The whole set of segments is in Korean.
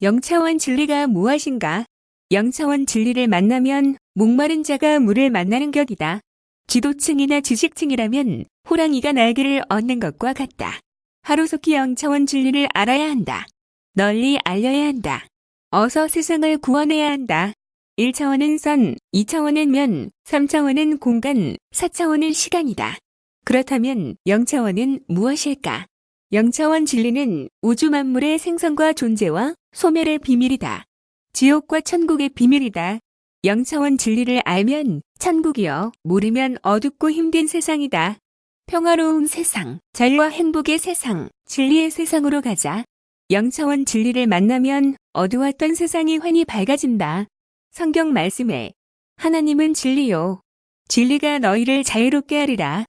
영차원 진리가 무엇인가? 영차원 진리를 만나면 목마른 자가 물을 만나는 격이다. 지도층이나 지식층이라면 호랑이가 날개를 얻는 것과 같다. 하루속히 영차원 진리를 알아야 한다. 널리 알려야 한다. 어서 세상을 구원해야 한다. 1차원은 선, 2차원은 면, 3차원은 공간, 4차원은 시간이다. 그렇다면 영차원은 무엇일까? 영차원 진리는 우주 만물의 생성과 존재와 소멸의 비밀이다. 지옥과 천국의 비밀이다. 영차원 진리를 알면 천국이요, 모르면 어둡고 힘든 세상이다. 평화로운 세상, 자유와 행복의 세상, 진리의 세상으로 가자. 영차원 진리를 만나면 어두웠던 세상이 환히 밝아진다. 성경 말씀에 하나님은 진리요, 진리가 너희를 자유롭게 하리라.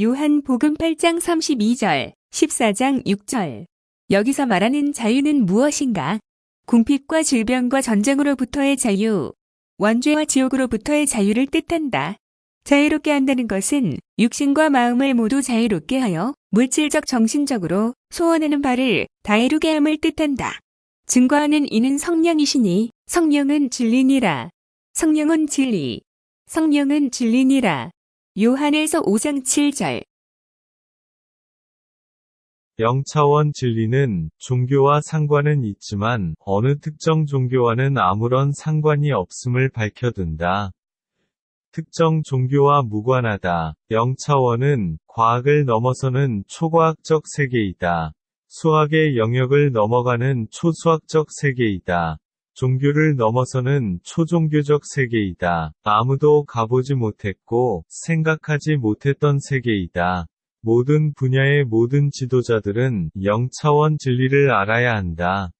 요한복음 8장 32절, 14장 6절. 여기서 말하는 자유는 무엇인가? 궁핍과 질병과 전쟁으로부터의 자유, 원죄와 지옥으로부터의 자유를 뜻한다. 자유롭게 한다는 것은 육신과 마음을 모두 자유롭게 하여 물질적 정신적으로 소원하는 바를 다 이루게 함을 뜻한다. 증거하는 이는 성령이시니 성령은 진리니라. 성령은 진리, 성령은 진리니라. 요한에서 5장 7절. 영차원 진리는 종교와 상관은 있지만 어느 특정 종교와는 아무런 상관이 없음을 밝혀둔다. 특정 종교와 무관하다. 영차원은 과학을 넘어서는 초과학적 세계이다. 수학의 영역을 넘어가는 초수학적 세계이다. 종교를 넘어서는 초종교적 세계이다. 아무도 가보지 못했고 생각하지 못했던 세계이다. 모든 분야의 모든 지도자들은 영차원 진리를 알아야 한다.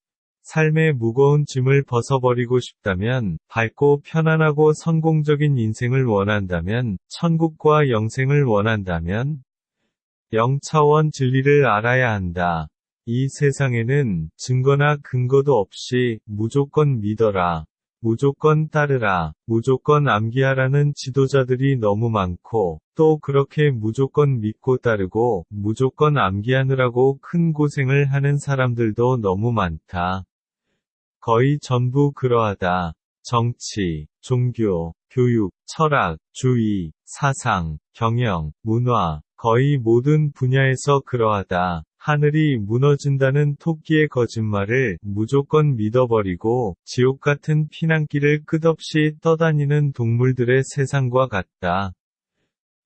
삶의 무거운 짐을 벗어버리고 싶다면, 밝고 편안하고 성공적인 인생을 원한다면, 천국과 영생을 원한다면, 영차원 진리를 알아야 한다. 이 세상에는 증거나 근거도 없이 무조건 믿어라, 무조건 따르라, 무조건 암기하라는 지도자들이 너무 많고, 또 그렇게 무조건 믿고 따르고, 무조건 암기하느라고 큰 고생을 하는 사람들도 너무 많다. 거의 전부 그러하다. 정치, 종교, 교육, 철학, 주의, 사상, 경영, 문화, 거의 모든 분야에서 그러하다. 하늘이 무너진다는 토끼의 거짓말을 무조건 믿어버리고 지옥 같은 피난길을 끝없이 떠다니는 동물들의 세상과 같다.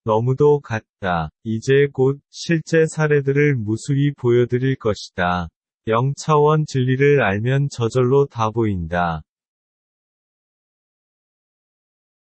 너무도 같다. 이제 곧 실제 사례들을 무수히 보여드릴 것이다. 영차원 진리를 알면 저절로 다 보인다.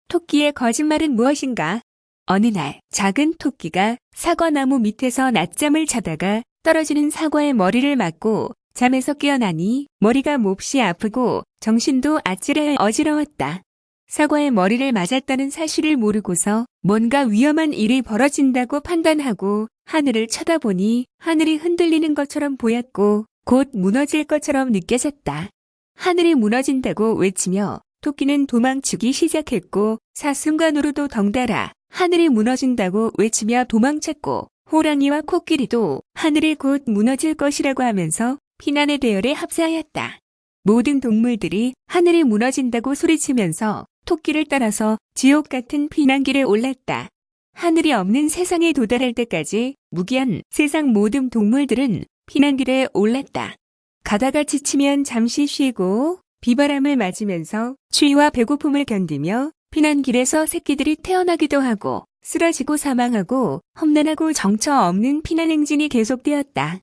토끼의 거짓말은 무엇인가? 어느 날 작은 토끼가 사과나무 밑에서 낮잠을 자다가 떨어지는 사과의 머리를 맞고 잠에서 깨어나니 머리가 몹시 아프고 정신도 아찔해 어지러웠다. 사과의 머리를 맞았다는 사실을 모르고서 뭔가 위험한 일이 벌어진다고 판단하고 하늘을 쳐다보니 하늘이 흔들리는 것처럼 보였고 곧 무너질 것처럼 느껴졌다. 하늘이 무너진다고 외치며 토끼는 도망치기 시작했고 사순간으로도 덩달아 하늘이 무너진다고 외치며 도망쳤고 호랑이와 코끼리도 하늘이 곧 무너질 것이라고 하면서 피난의 대열에 합세하였다. 모든 동물들이 하늘이 무너진다고 소리치면서 토끼를 따라서 지옥 같은 피난길에 올랐다. 하늘이 없는 세상에 도달할 때까지 무기한 세상 모든 동물들은 피난길에 올랐다. 가다가 지치면 잠시 쉬고 비바람을 맞으면서 추위와 배고픔을 견디며 피난길에서 새끼들이 태어나기도 하고 쓰러지고 사망하고 험난하고 정처 없는 피난 행진이 계속되었다.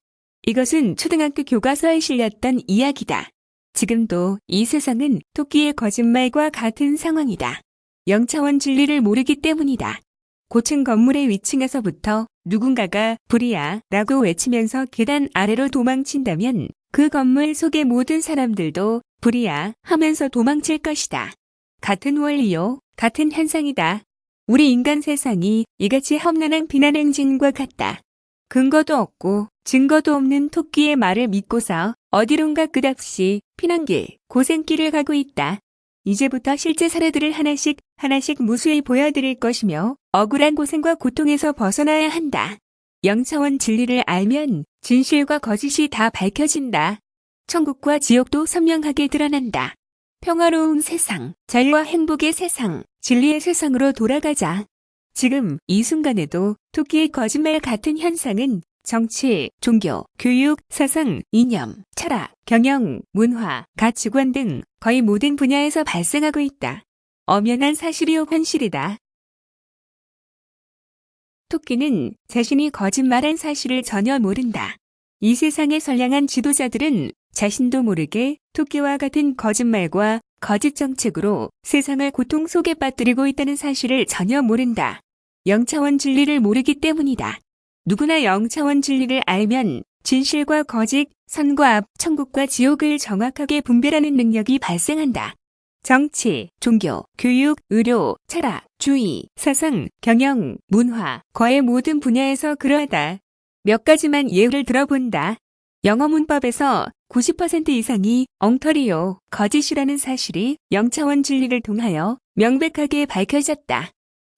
이것은 초등학교 교과서에 실렸던 이야기다. 지금도 이 세상은 토끼의 거짓말과 같은 상황이다. 영차원 진리를 모르기 때문이다. 고층 건물의 위층에서부터 누군가가 불이야 라고 외치면서 계단 아래로 도망친다면 그 건물 속의 모든 사람들도 불이야 하면서 도망칠 것이다. 같은 원리요, 같은 현상이다. 우리 인간 세상이 이같이 험난한 비난 행진과 같다. 근거도 없고 증거도 없는 토끼의 말을 믿고서 어디론가 끝없이 피난길, 고생길을 가고 있다. 이제부터 실제 사례들을 하나씩 무수히 보여드릴 것이며 억울한 고생과 고통에서 벗어나야 한다. 영차원 진리를 알면 진실과 거짓이 다 밝혀진다. 천국과 지옥도 선명하게 드러난다. 평화로운 세상, 자유와 행복의 세상, 진리의 세상으로 돌아가자. 지금 이 순간에도 토끼의 거짓말 같은 현상은 정치, 종교, 교육, 사상, 이념, 철학, 경영, 문화, 가치관 등 거의 모든 분야에서 발생하고 있다. 엄연한 사실이요 현실이다. 토끼는 자신이 거짓말한 사실을 전혀 모른다. 이 세상의 선량한 지도자들은 자신도 모르게 토끼와 같은 거짓말과 거짓 정책으로 세상을 고통 속에 빠뜨리고 있다는 사실을 전혀 모른다. 영차원 진리를 모르기 때문이다. 누구나 영차원 진리를 알면 진실과 거짓, 선과 악, 천국과 지옥을 정확하게 분별하는 능력이 발생한다. 정치, 종교, 교육, 의료, 철학, 주의, 사상, 경영, 문화, 거의 모든 분야에서 그러하다. 몇 가지만 예를 들어본다. 영어 문법에서 90% 이상이 엉터리요, 거짓이라는 사실이 영차원 진리를 통하여 명백하게 밝혀졌다.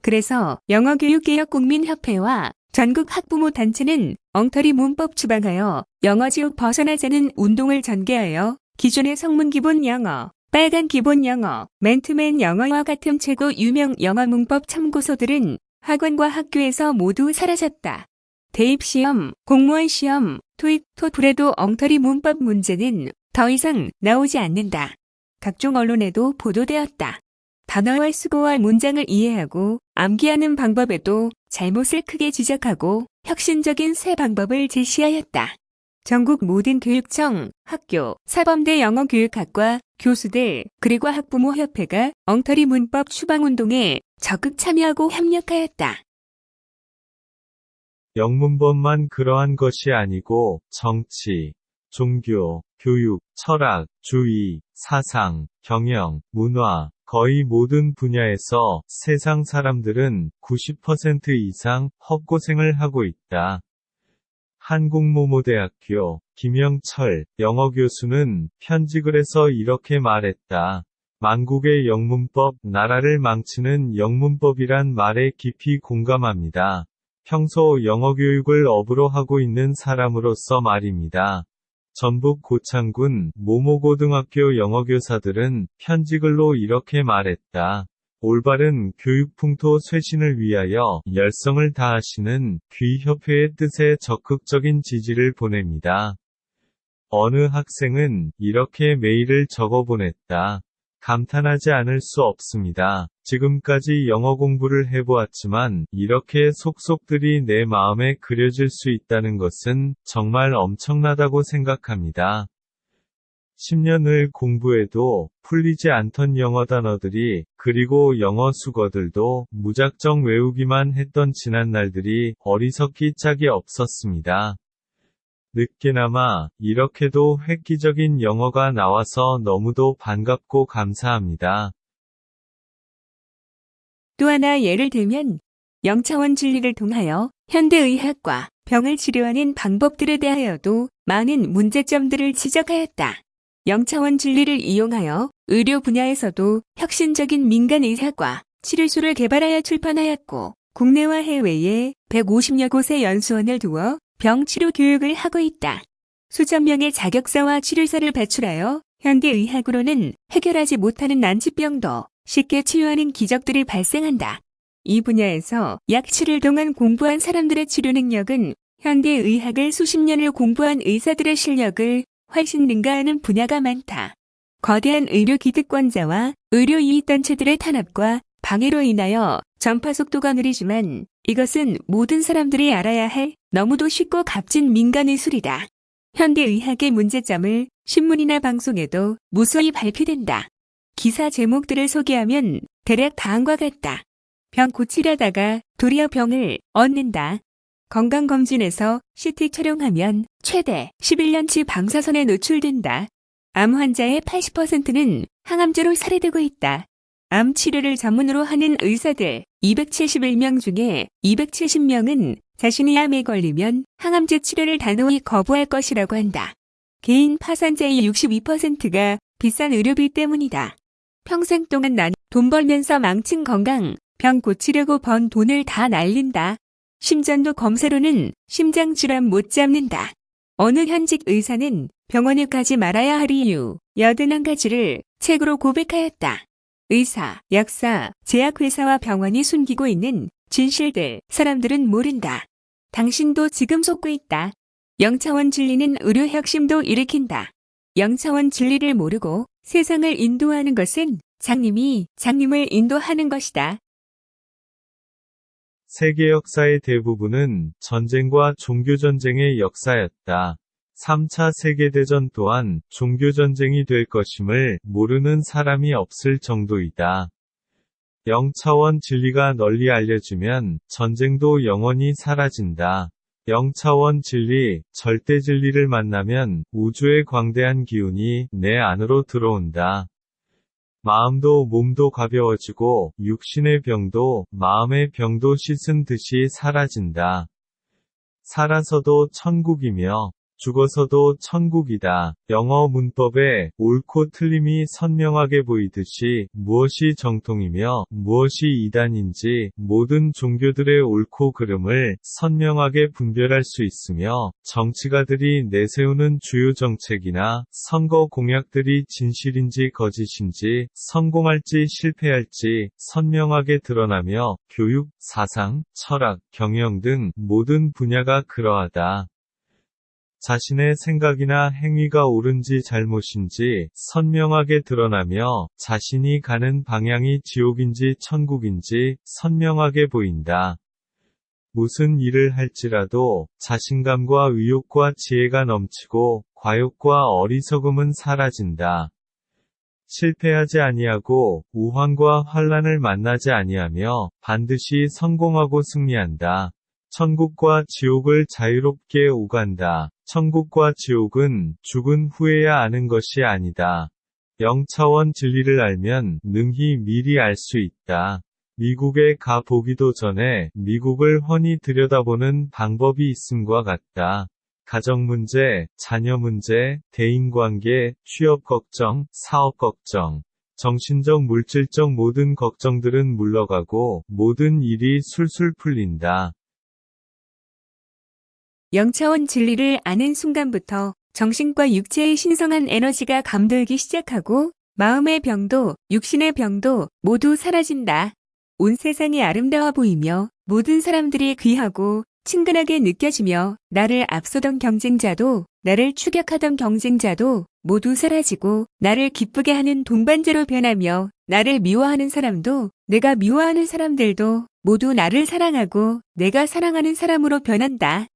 그래서 영어교육개혁국민협회와 전국 학부모 단체는 엉터리 문법 추방하여 영어지옥 벗어나자는 운동을 전개하여 기존의 성문 기본 영어, 빨간 기본 영어, 맨투맨 영어와 같은 최고 유명 영어 문법 참고서들은 학원과 학교에서 모두 사라졌다. 대입시험, 공무원 시험, 토익, 토플에도 엉터리 문법 문제는 더 이상 나오지 않는다. 각종 언론에도 보도되었다. 단어와 수고와 문장을 이해하고 암기하는 방법에도 잘못을 크게 지적하고 혁신적인 새 방법을 제시하였다. 전국 모든 교육청, 학교, 사범대 영어교육학과, 교수들, 그리고 학부모협회가 엉터리 문법 추방운동에 적극 참여하고 협력하였다. 영문법만 그러한 것이 아니고 정치, 종교, 교육, 철학, 주의, 사상, 경영, 문화, 거의 모든 분야에서 세상 사람들은 90% 이상 헛고생을 하고 있다. 한국모모대학교 김영철 영어교수는 편지글에서 이렇게 말했다. 만국의 영문법, 나라를 망치는 영문법이란 말에 깊이 공감합니다. 평소 영어교육을 업으로 하고 있는 사람으로서 말입니다. 전북 고창군 모모고등학교 영어교사들은 편지글로 이렇게 말했다. 올바른 교육풍토 쇄신을 위하여 열성을 다하시는 귀협회의 뜻에 적극적인 지지를 보냅니다. 어느 학생은 이렇게 메일을 적어보냈다. 감탄하지 않을 수 없습니다. 지금까지 영어 공부를 해보았지만 이렇게 속속들이 내 마음에 그려질 수 있다는 것은 정말 엄청나다고 생각합니다. 10년을 공부해도 풀리지 않던 영어 단어들이 그리고 영어 수거들도 무작정 외우기만 했던 지난 날들이 어리석기 짝이 없었습니다. 늦게나마 이렇게도 획기적인 영어가 나와서 너무도 반갑고 감사합니다. 또 하나 예를 들면 영차원 진리를 통하여 현대의학과 병을 치료하는 방법들에 대하여도 많은 문제점들을 지적하였다. 영차원 진리를 이용하여 의료 분야에서도 혁신적인 민간의학과 치료술을 개발하여 출판하였고 국내와 해외에 150여 곳의 연수원을 두어 병치료 교육을 하고 있다. 수천 명의 자격사와 치료사를 배출하여 현대의학으로는 해결하지 못하는 난치병도 쉽게 치유하는 기적들이 발생한다. 이 분야에서 약 7일 동안 공부한 사람들의 치료 능력은 현대의학을 수십 년을 공부한 의사들의 실력을 훨씬 능가하는 분야가 많다. 거대한 의료 기득권자와 의료 이익단체들의 탄압과 방해로 인하여 전파 속도가 느리지만 이것은 모든 사람들이 알아야 할 너무도 쉽고 값진 민간의술이다. 현대의학의 문제점을 신문이나 방송에도 무수히 발표된다. 기사 제목들을 소개하면 대략 다음과 같다. 병 고치려다가 도리어 병을 얻는다. 건강검진에서 CT 촬영하면 최대 11년치 방사선에 노출된다. 암 환자의 80%는 항암제로 살해되고 있다. 암 치료를 전문으로 하는 의사들 271명 중에 270명은 자신이 암에 걸리면 항암제 치료를 단호히 거부할 것이라고 한다. 개인 파산자의 62%가 비싼 의료비 때문이다. 평생 동안 난 돈 벌면서 망친 건강, 병 고치려고 번 돈을 다 날린다. 심전도 검사로는 심장질환 못 잡는다. 어느 현직 의사는 병원에 가지 말아야 할 이유 81가지를 책으로 고백하였다. 의사, 약사, 제약회사와 병원이 숨기고 있는 진실들 사람들은 모른다. 당신도 지금 속고 있다. 0차원 진리는 의료 혁신도 일으킨다. 0차원 진리를 모르고 세상을 인도하는 것은 장님이 장님을 인도하는 것이다. 세계 역사의 대부분은 전쟁과 종교전쟁의 역사였다. 3차 세계대전 또한 종교전쟁이 될 것임을 모르는 사람이 없을 정도이다. 0차원 진리가 널리 알려지면 전쟁도 영원히 사라진다. 0차원 진리, 절대 진리를 만나면 우주의 광대한 기운이 내 안으로 들어온다. 마음도 몸도 가벼워지고 육신의 병도 마음의 병도 씻은 듯이 사라진다. 살아서도 천국이며 죽어서도 천국이다. 영어 문법에 옳고 틀림이 선명하게 보이듯이 무엇이 정통이며 무엇이 이단인지 모든 종교들의 옳고 그름을 선명하게 분별할 수 있으며 정치가들이 내세우는 주요 정책이나 선거 공약들이 진실인지 거짓인지 성공할지 실패할지 선명하게 드러나며 교육, 사상, 철학, 경영 등 모든 분야가 그러하다. 자신의 생각이나 행위가 옳은지 잘못인지 선명하게 드러나며 자신이 가는 방향이 지옥인지 천국인지 선명하게 보인다. 무슨 일을 할지라도 자신감과 의욕과 지혜가 넘치고 과욕과 어리석음은 사라진다. 실패하지 아니하고 우환과 환란을 만나지 아니하며 반드시 성공하고 승리한다. 천국과 지옥을 자유롭게 오간다. 천국과 지옥은 죽은 후에야 아는 것이 아니다. 0차원 진리를 알면 능히 미리 알 수 있다. 미국에 가 보기도 전에 미국을 훤히 들여다보는 방법이 있음과 같다. 가정 문제, 자녀 문제, 대인관계, 취업 걱정, 사업 걱정, 정신적 물질적 모든 걱정들은 물러가고 모든 일이 술술 풀린다. 0차원 진리를 아는 순간부터 정신과 육체의 신성한 에너지가 감돌기 시작하고 마음의 병도 육신의 병도 모두 사라진다. 온 세상이 아름다워 보이며 모든 사람들이 귀하고 친근하게 느껴지며 나를 앞서던 경쟁자도 나를 추격하던 경쟁자도 모두 사라지고 나를 기쁘게 하는 동반자로 변하며 나를 미워하는 사람도 내가 미워하는 사람들도 모두 나를 사랑하고 내가 사랑하는 사람으로 변한다.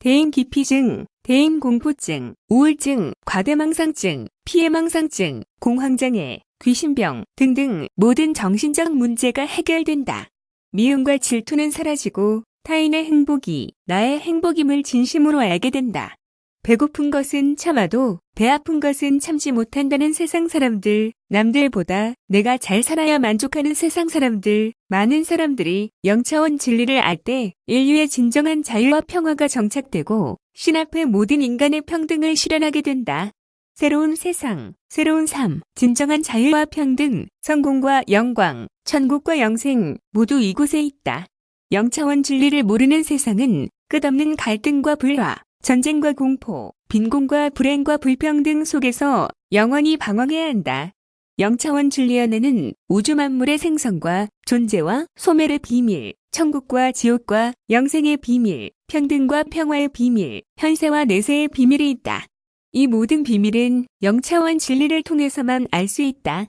대인기피증, 대인공포증, 우울증, 과대망상증, 피해망상증, 공황장애, 귀신병 등등 모든 정신적 문제가 해결된다. 미움과 질투는 사라지고 타인의 행복이 나의 행복임을 진심으로 알게 된다. 배고픈 것은 참아도 배 아픈 것은 참지 못한다는 세상 사람들, 남들보다 내가 잘 살아야 만족하는 세상 사람들, 많은 사람들이 0차원 진리를 알 때 인류의 진정한 자유와 평화가 정착되고 신 앞에 모든 인간의 평등을 실현하게 된다. 새로운 세상, 새로운 삶, 진정한 자유와 평등, 성공과 영광, 천국과 영생 모두 이곳에 있다. 0차원 진리를 모르는 세상은 끝없는 갈등과 불화, 전쟁과 공포, 빈곤과 불행과 불평등 속에서 영원히 방황해야 한다. 0차원 진리연에는 우주 만물의 생성과 존재와 소멸의 비밀, 천국과 지옥과 영생의 비밀, 평등과 평화의 비밀, 현세와 내세의 비밀이 있다. 이 모든 비밀은 0차원 진리를 통해서만 알 수 있다.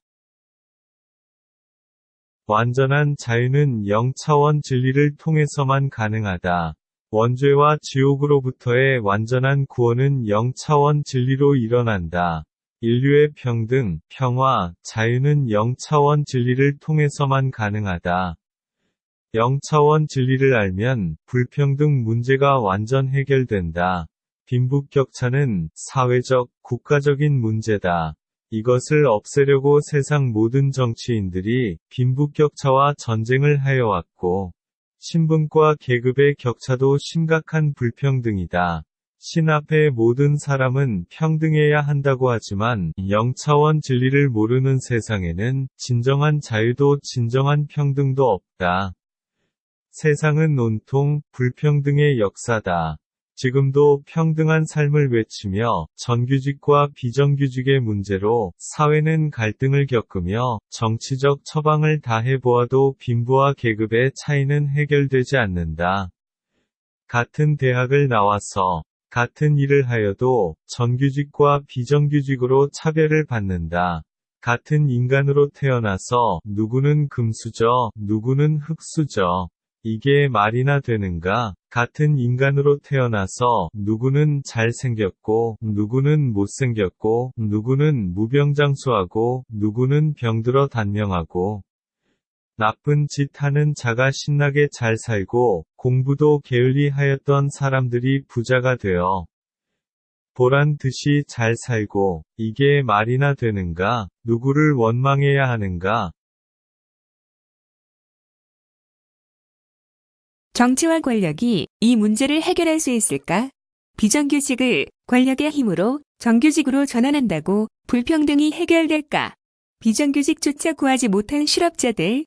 완전한 자유는 0차원 진리를 통해서만 가능하다. 원죄와 지옥으로부터의 완전한 구원은 0차원 진리로 일어난다. 인류의 평등, 평화, 자유는 0차원 진리를 통해서만 가능하다. 0차원 진리를 알면 불평등 문제가 완전 해결된다. 빈부격차는 사회적, 국가적인 문제다. 이것을 없애려고 세상 모든 정치인들이 빈부격차와 전쟁을 하여왔고, 신분과 계급의 격차도 심각한 불평등이다. 신 앞에 모든 사람은 평등해야 한다고 하지만 0차원 진리를 모르는 세상에는 진정한 자유도 진정한 평등도 없다. 세상은 온통 불평등의 역사다. 지금도 평등한 삶을 외치며 정규직과 비정규직의 문제로 사회는 갈등을 겪으며 정치적 처방을 다 해보아도 빈부와 계급의 차이는 해결되지 않는다. 같은 대학을 나와서 같은 일을 하여도 정규직과 비정규직으로 차별을 받는다. 같은 인간으로 태어나서 누구는 금수저, 누구는 흙수저. 이게 말이나 되는가? 같은 인간으로 태어나서 누구는 잘생겼고, 누구는 못생겼고, 누구는 무병장수하고, 누구는 병들어 단명하고, 나쁜 짓 하는 자가 신나게 잘 살고, 공부도 게을리 하였던 사람들이 부자가 되어, 보란 듯이 잘 살고, 이게 말이나 되는가? 누구를 원망해야 하는가? 정치와 권력이 이 문제를 해결할 수 있을까? 비정규직을 권력의 힘으로 정규직으로 전환한다고 불평등이 해결될까? 비정규직조차 구하지 못한 실업자들은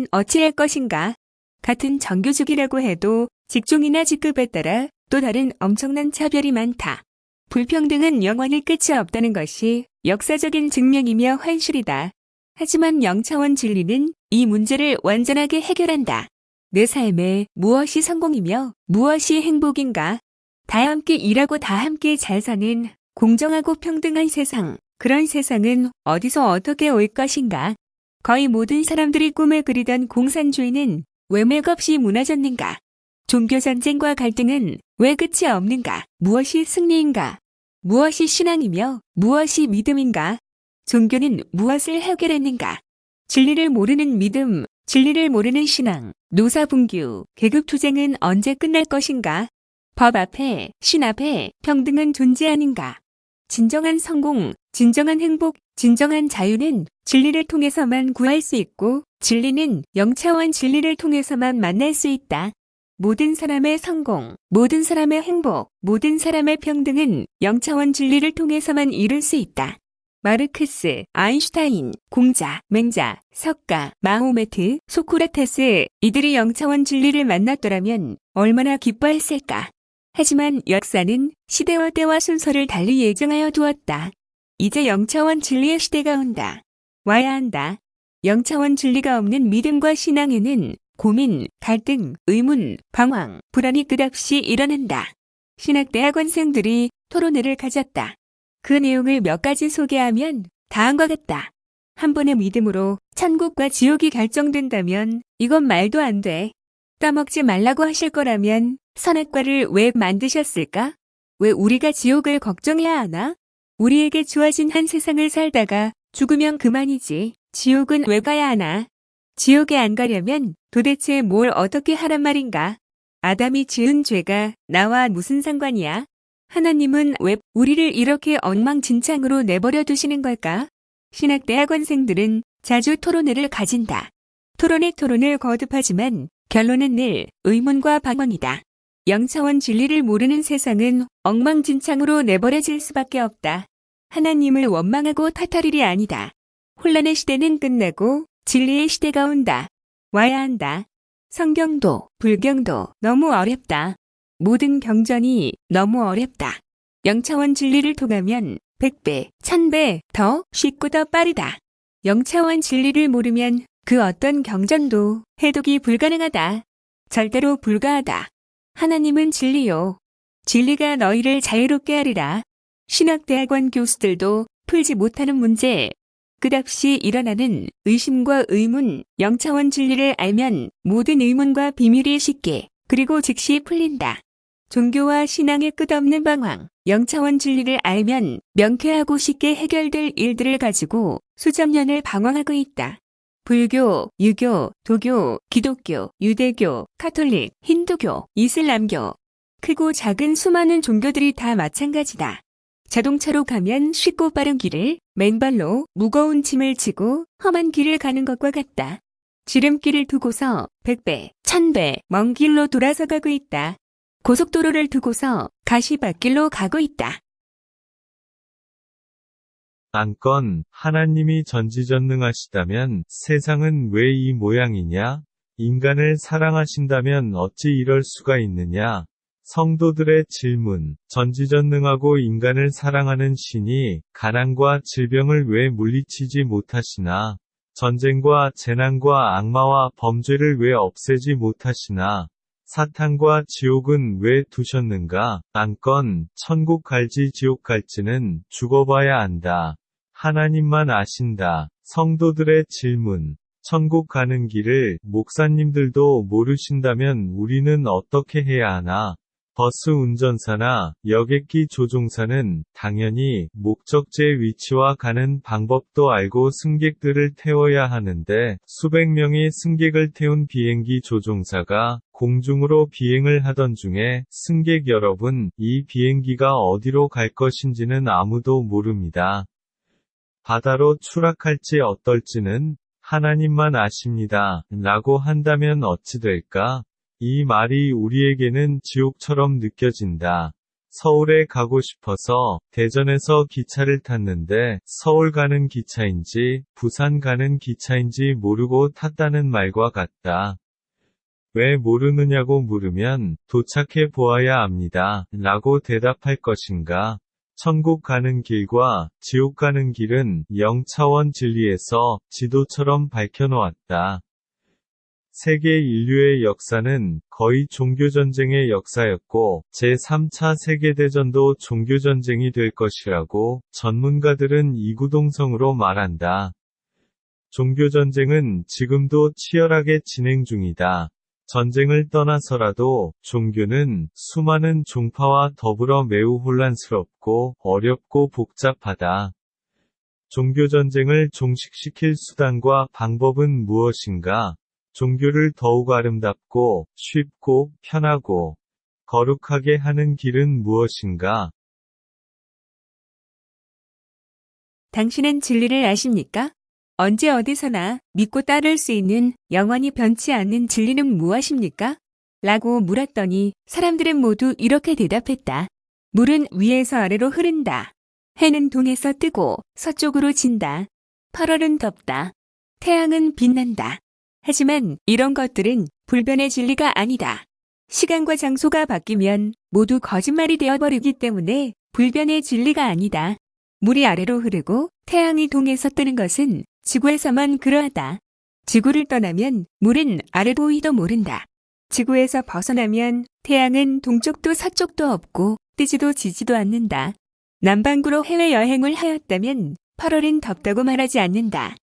어찌할 것인가? 같은 정규직이라고 해도 직종이나 직급에 따라 또 다른 엄청난 차별이 많다. 불평등은 영원히 끝이 없다는 것이 역사적인 증명이며 현실이다. 하지만 영차원 진리는 이 문제를 완전하게 해결한다. 내 삶에 무엇이 성공이며 무엇이 행복인가? 다 함께 일하고 다 함께 잘 사는 공정하고 평등한 세상. 그런 세상은 어디서 어떻게 올 것인가? 거의 모든 사람들이 꿈을 그리던 공산주의는 왜 맥없이 무너졌는가? 종교전쟁과 갈등은 왜 끝이 없는가? 무엇이 승리인가? 무엇이 신앙이며 무엇이 믿음인가? 종교는 무엇을 해결했는가? 진리를 모르는 믿음, 진리를 모르는 신앙, 노사분규, 계급투쟁은 언제 끝날 것인가? 법 앞에, 신 앞에 평등은 존재하는가? 진정한 성공, 진정한 행복, 진정한 자유는 진리를 통해서만 구할 수 있고 진리는 영차원 진리를 통해서만 만날 수 있다. 모든 사람의 성공, 모든 사람의 행복, 모든 사람의 평등은 영차원 진리를 통해서만 이룰 수 있다. 마르크스, 아인슈타인, 공자, 맹자, 석가, 마호메트, 소크라테스 이들이 영차원 진리를 만났더라면 얼마나 기뻐했을까. 하지만 역사는 시대와 때와 순서를 달리 예정하여 두었다. 이제 영차원 진리의 시대가 온다. 와야 한다. 영차원 진리가 없는 믿음과 신앙에는 고민, 갈등, 의문, 방황, 불안이 끝없이 일어난다. 신학대학원생들이 토론회를 가졌다. 그 내용을 몇 가지 소개하면 다음과 같다. 한 번의 믿음으로 천국과 지옥이 결정된다면 이건 말도 안 돼. 따먹지 말라고 하실 거라면 선악과를 왜 만드셨을까? 왜 우리가 지옥을 걱정해야 하나? 우리에게 주어진 한 세상을 살다가 죽으면 그만이지. 지옥은 왜 가야 하나? 지옥에 안 가려면 도대체 뭘 어떻게 하란 말인가? 아담이 지은 죄가 나와 무슨 상관이야? 하나님은 왜 우리를 이렇게 엉망진창으로 내버려 두시는 걸까? 신학대학원생들은 자주 토론회를 가진다. 토론을 거듭하지만 결론은 늘 의문과 방황이다. 영차원 진리를 모르는 세상은 엉망진창으로 내버려질 수밖에 없다. 하나님을 원망하고 탓할 일이 아니다. 혼란의 시대는 끝나고 진리의 시대가 온다. 와야 한다. 성경도 불경도 너무 어렵다. 모든 경전이 너무 어렵다. 영차원 진리를 통하면 100배, 1000배 더 쉽고 더 빠르다. 영차원 진리를 모르면 그 어떤 경전도 해독이 불가능하다. 절대로 불가하다. 하나님은 진리요. 진리가 너희를 자유롭게 하리라. 신학대학원 교수들도 풀지 못하는 문제, 끝없이 일어나는 의심과 의문, 영차원 진리를 알면 모든 의문과 비밀이 쉽게 그리고 즉시 풀린다. 종교와 신앙의 끝없는 방황, 영차원 진리를 알면 명쾌하고 쉽게 해결될 일들을 가지고 수천 년을 방황하고 있다. 불교, 유교, 도교, 기독교, 유대교, 카톨릭, 힌두교, 이슬람교. 크고 작은 수많은 종교들이 다 마찬가지다. 자동차로 가면 쉽고 빠른 길을 맨발로 무거운 짐을 지고 험한 길을 가는 것과 같다. 지름길을 두고서 100배, 1000배 먼 길로 돌아서 가고 있다. 고속도로를 두고서 가시밭길로 가고 있다. 안건, 하나님이 전지전능하시다면 세상은 왜 이 모양이냐? 인간을 사랑하신다면 어찌 이럴 수가 있느냐? 성도들의 질문. 전지전능하고 인간을 사랑하는 신이 가난과 질병을 왜 물리치지 못하시나? 전쟁과 재난과 악마와 범죄를 왜 없애지 못하시나? 사탄과 지옥은 왜 두셨는가? 안건, 천국 갈지 지옥 갈지는 죽어봐야 안다. 하나님만 아신다. 성도들의 질문. 천국 가는 길을 목사님들도 모르신다면 우리는 어떻게 해야 하나? 버스 운전사나 여객기 조종사는 당연히 목적지의 위치와 가는 방법도 알고 승객들을 태워야 하는데 수백 명의 승객을 태운 비행기 조종사가 공중으로 비행을 하던 중에 승객 여러분, 이 비행기가 어디로 갈 것인지는 아무도 모릅니다. 바다로 추락할지 어떨지는 하나님만 아십니다. 라고 한다면 어찌 될까? 이 말이 우리에게는 지옥처럼 느껴진다. 서울에 가고 싶어서 대전에서 기차를 탔는데 서울 가는 기차인지 부산 가는 기차인지 모르고 탔다는 말과 같다. 왜 모르느냐고 물으면 도착해 보아야 압니다. 라고 대답할 것인가? 천국 가는 길과 지옥 가는 길은 0차원 진리에서 지도처럼 밝혀놓았다. 세계 인류의 역사는 거의 종교전쟁의 역사였고 제3차 세계대전도 종교전쟁이 될 것이라고 전문가들은 이구동성으로 말한다. 종교전쟁은 지금도 치열하게 진행 중이다. 전쟁을 떠나서라도 종교는 수많은 종파와 더불어 매우 혼란스럽고 어렵고 복잡하다. 종교전쟁을 종식시킬 수단과 방법은 무엇인가? 종교를 더욱 아름답고 쉽고 편하고 거룩하게 하는 길은 무엇인가? 당신은 진리를 아십니까? 언제 어디서나 믿고 따를 수 있는 영원히 변치 않는 진리는 무엇입니까? 라고 물었더니 사람들은 모두 이렇게 대답했다. 물은 위에서 아래로 흐른다. 해는 동에서 뜨고 서쪽으로 진다. 8월은 덥다. 태양은 빛난다. 하지만 이런 것들은 불변의 진리가 아니다. 시간과 장소가 바뀌면 모두 거짓말이 되어버리기 때문에 불변의 진리가 아니다. 물이 아래로 흐르고 태양이 동에서 뜨는 것은 지구에서만 그러하다. 지구를 떠나면 물은 아래 보이도 모른다. 지구에서 벗어나면 태양은 동쪽도 서쪽도 없고 뜨지도 지지도 않는다. 남반구로 해외여행을 하였다면 8월은 덥다고 말하지 않는다.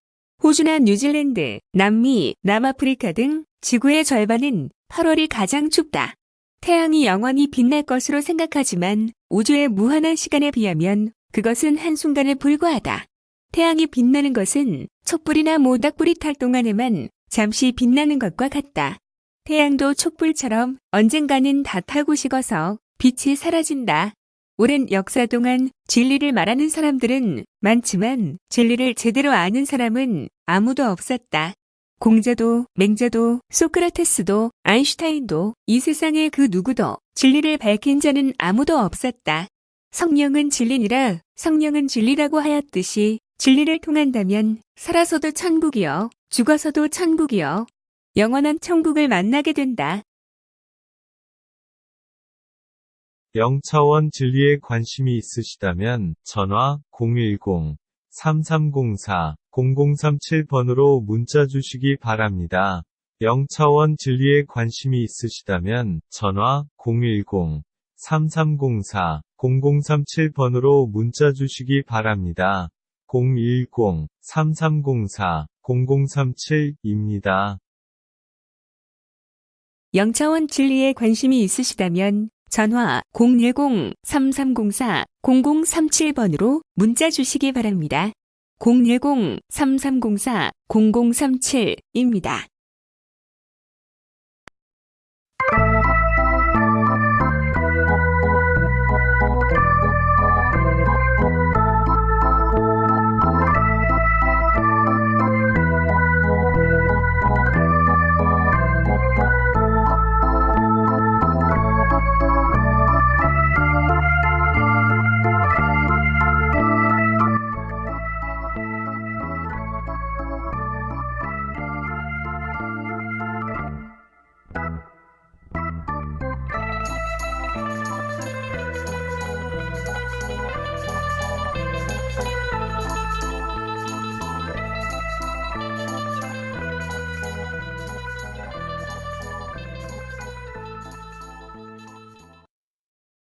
호주나 뉴질랜드, 남미, 남아프리카 등 지구의 절반은 8월이 가장 춥다. 태양이 영원히 빛날 것으로 생각하지만 우주의 무한한 시간에 비하면 그것은 한순간에 불과하다. 태양이 빛나는 것은 촛불이나 모닥불이 탈 동안에만 잠시 빛나는 것과 같다. 태양도 촛불처럼 언젠가는 다 타고 식어서 빛이 사라진다. 오랜 역사 동안 진리를 말하는 사람들은 많지만 진리를 제대로 아는 사람은 아무도 없었다. 공자도, 맹자도, 소크라테스도, 아인슈타인도 이 세상의 그 누구도 진리를 밝힌 자는 아무도 없었다. 성령은 진리니라 성령은 진리라고 하였듯이 진리를 통한다면 살아서도 천국이요, 죽어서도 천국이요, 영원한 천국을 만나게 된다. 0차원 진리에 관심이 있으시다면 전화 010-3304-0037번으로 문자 주시기 바랍니다. 0차원 진리에 관심이 있으시다면 전화 010-3304-0037번으로 문자 주시기 바랍니다. 010-3304-0037입니다. 0차원 진리에 관심이 있으시다면 전화 010-3304-0037번으로 문자 주시기 바랍니다. 010-3304-0037입니다.